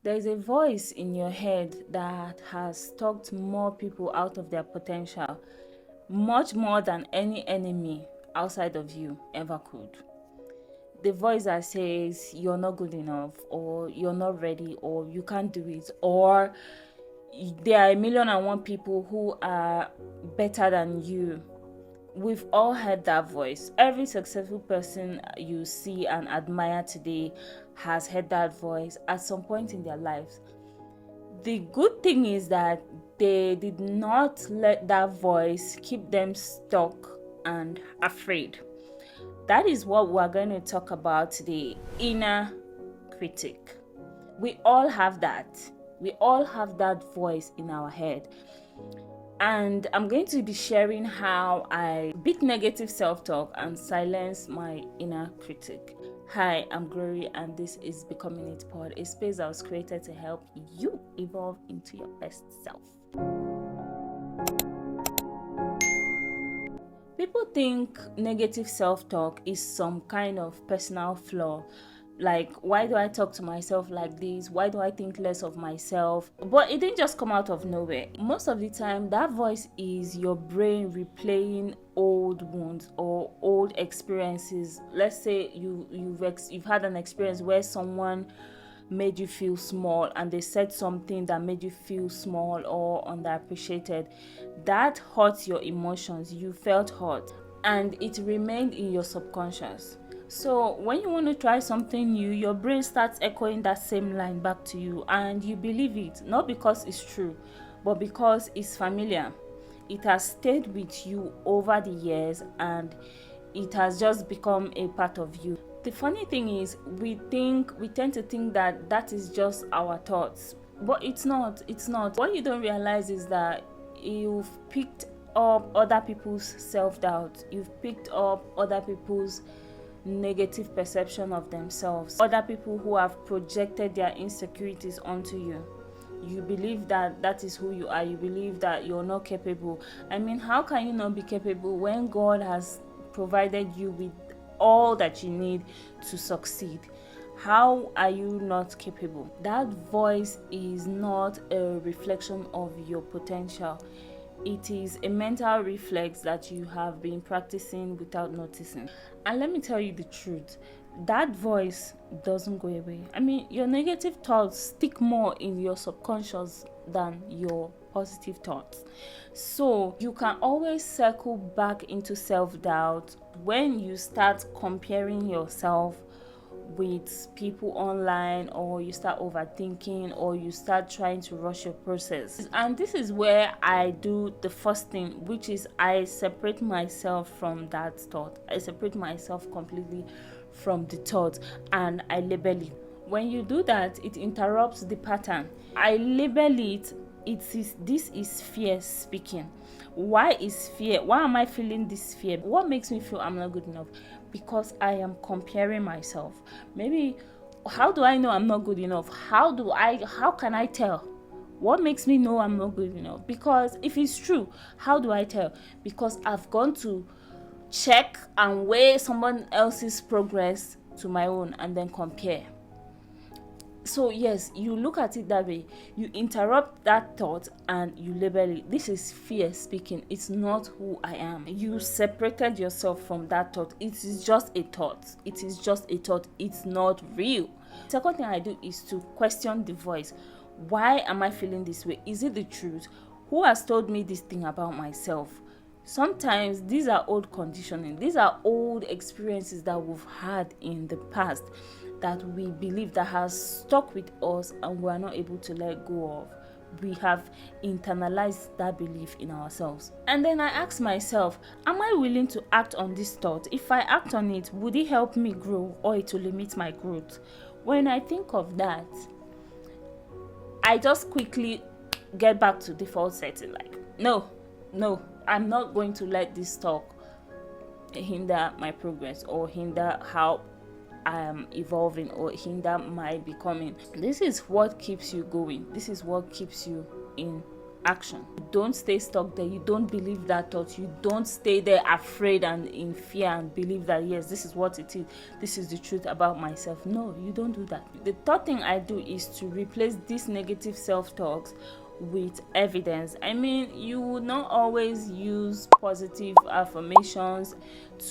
There's a voice in your head that has talked more people out of their potential, much more than any enemy outside of you ever could. The voice that says you're not good enough, or you're not ready, or you can't do it, or there are 1,000,001 people who are better than you. We've all heard that voice. Every successful person you see and admire today has heard that voice at some point in their lives. The good thing is that they did not let that voice keep them stuck and afraid. That is what we're going to talk about today. Inner critic. We all have that. We all have that voice in our head. And I'm going to be sharing how I beat negative self-talk and silence my inner critic. Hi, I'm Glorrie, and this is Becoming It Pod, a space that was created to help you evolve into your best self. People think negative self-talk is some kind of personal flaw. Like, why do I talk to myself like this? Why do I think less of myself? But it didn't just come out of nowhere. Most of the time, that voice is your brain replaying old wounds or old experiences. Let's say you've had an experience where someone made you feel small and they said something that made you feel small or underappreciated. That hurt your emotions. You felt hurt and it remained in your subconscious. So when you want to try something new, your brain starts echoing that same line back to you, and you believe it, not because it's true, but because it's familiar. It has stayed with you over the years and it has just become a part of you. The funny thing is, we tend to think that is just our thoughts, but it's not. What you don't realize is that you've picked up other people's self-doubt. You've picked up other people's negative perception of themselves, other people who have projected their insecurities onto you. You believe that is who you are. You believe that you're not capable. I mean, how can you not be capable when God has provided you with all that you need to succeed? How are you not capable? That voice is not a reflection of your potential. It is a mental reflex that you have been practicing without noticing. And let me tell you the truth, that voice doesn't go away. I mean, your negative thoughts stick more in your subconscious than your positive thoughts. So you can always circle back into self-doubt when you start comparing yourself with people online, or you start overthinking, or you start trying to rush your process. And this is where I do the first thing, which is I separate myself from that thought. I separate myself completely from the thought and I label it. When you do that, it interrupts the pattern. I label it. This is fear speaking. Why is fear? Why am I feeling this fear? What makes me feel I'm not good enough? Because I am comparing myself. Maybe, how do I know I'm not good enough? How can I tell? What makes me know I'm not good enough? Because if it's true, how do I tell? Because I've gone to check and weigh someone else's progress to my own and then compare. So yes, you look at it that way. You interrupt that thought and you label it. This is fear speaking. It's not who I am. You separated yourself from that thought. It is just a thought. It is just a thought. It's not real. Second thing I do is to question the voice. Why am I feeling this way? Is it the truth? Who has told me this thing about myself? Sometimes these are old conditioning. These are old experiences that we've had in the past that we believe that has stuck with us and we are not able to let go of. We have internalized that belief in ourselves. And then I ask myself, am I willing to act on this thought? If I act on it, would it help me grow or it will limit my growth? When I think of that, I just quickly get back to default setting, like, no, I'm not going to let this talk hinder my progress or hinder how I am evolving or hinder my becoming. This is what keeps you going. This is what keeps you in action. Don't stay stuck there. You don't believe that thought. You don't stay there afraid and in fear and believe that yes, this is what it is, this is the truth about myself. No, you don't do that. The third thing I do is to replace these negative self-talks with evidence. I mean, you would not always use positive affirmations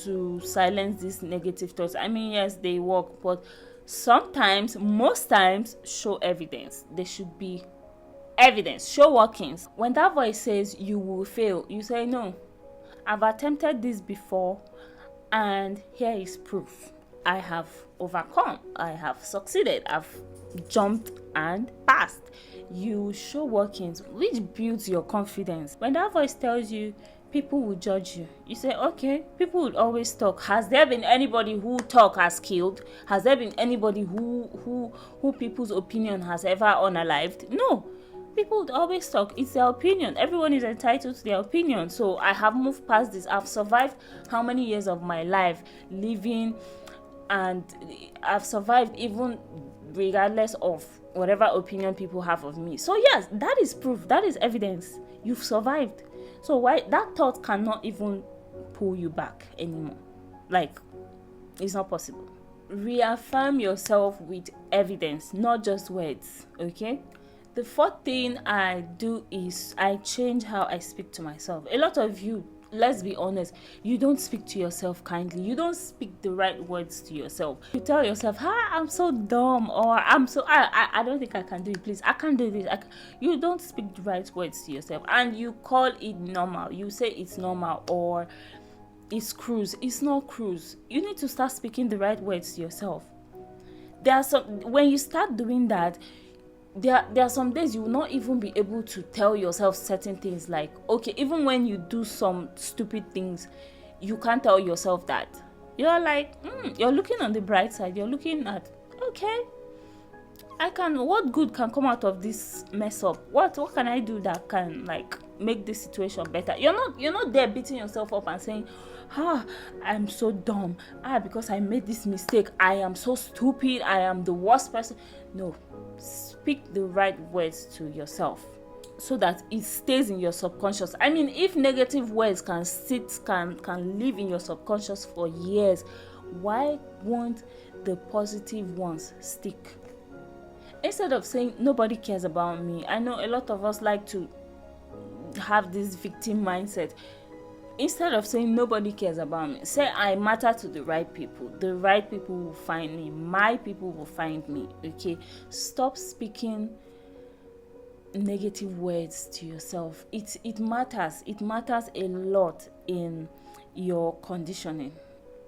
to silence these negative thoughts. I mean, yes, they work, but sometimes, most times, show evidence. There should be evidence, show workings. When that voice says you will fail, you say, no, I've attempted this before and here is proof. I have overcome, I have succeeded, I've jumped and passed. You show workings, which builds your confidence. When that voice tells you people will judge you, you say, okay, people will always talk. Has there been anybody who talk has killed? Has there been anybody who people's opinion has ever unalived? No. People would always talk. It's their opinion. Everyone is entitled to their opinion. So I have moved past this. I've survived how many years of my life living, and I've survived even regardless of whatever opinion people have of me. So yes, that is proof. That is evidence. You've survived. So why that thought cannot even pull you back anymore? Like, it's not possible. Reaffirm yourself with evidence, not just words. Okay? The fourth thing I do is I change how I speak to myself. A lot of you, let's be honest, you don't speak to yourself kindly. You don't speak the right words to yourself. You tell yourself, I'm so dumb, or I don't think I can do it, please. I can't do this. You don't speak the right words to yourself, and you call it normal. You say it's normal, or it's cruise. It's not cruise. You need to start speaking the right words to yourself. When you start doing that, there are some days you will not even be able to tell yourself certain things. Like, okay, even when you do some stupid things, you can't tell yourself that. You're like, you're looking on the bright side. You're looking at, okay, what good can come out of this mess up? What can I do that can like make this situation better? You're not there beating yourself up and saying, I'm so dumb. Because I made this mistake, I am so stupid, I am the worst person. No, speak the right words to yourself so that it stays in your subconscious. I mean, if negative words can live in your subconscious for years, why won't the positive ones stick? Instead of saying nobody cares about me, I know a lot of us like to have this victim mindset. Instead of saying nobody cares about me, say I matter to the right people. The right people will find me. My people will find me. Okay? Stop speaking negative words to yourself. It matters. It matters a lot in your conditioning.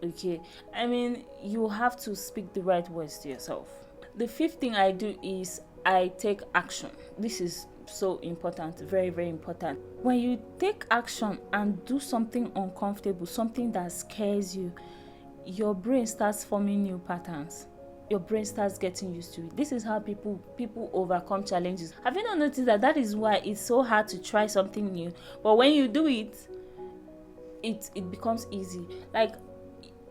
Okay? I mean, you have to speak the right words to yourself. The fifth thing I do is I take action. This is so important, very, very important. When you take action and do something uncomfortable, something that scares you, your brain starts forming new patterns. Your brain starts getting used to it. This is how people overcome challenges. Have you not noticed that is why it's so hard to try something new? But when you do it, it becomes easy. Like,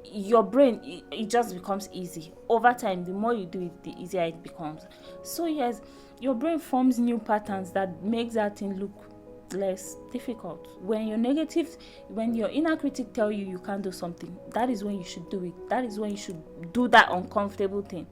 your brain, it just becomes easy. Over time, the more you do it, the easier it becomes. So yes, your brain forms new patterns that makes that thing look less difficult. When your inner critic tell you can't do something, that is when you should do it. That is when you should do that uncomfortable thing,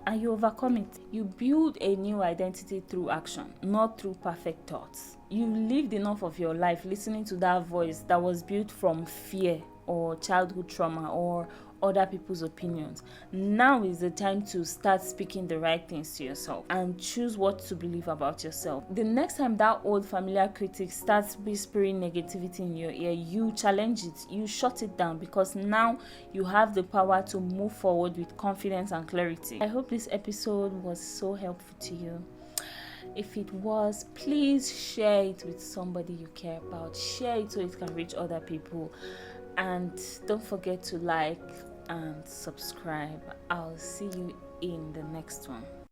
and you overcome it. You build a new identity through action, not through perfect thoughts. You lived enough of your life listening to that voice that was built from fear or childhood trauma or other people's opinions. Now is the time to start speaking the right things to yourself and choose what to believe about yourself. The next time that old familiar critic starts whispering negativity in your ear, you challenge it, you shut it down, because now you have the power to move forward with confidence and clarity. I hope this episode was so helpful to you. If it was, please share it with somebody you care about. Share it so it can reach other people. And don't forget to like and subscribe. I'll see you in the next one.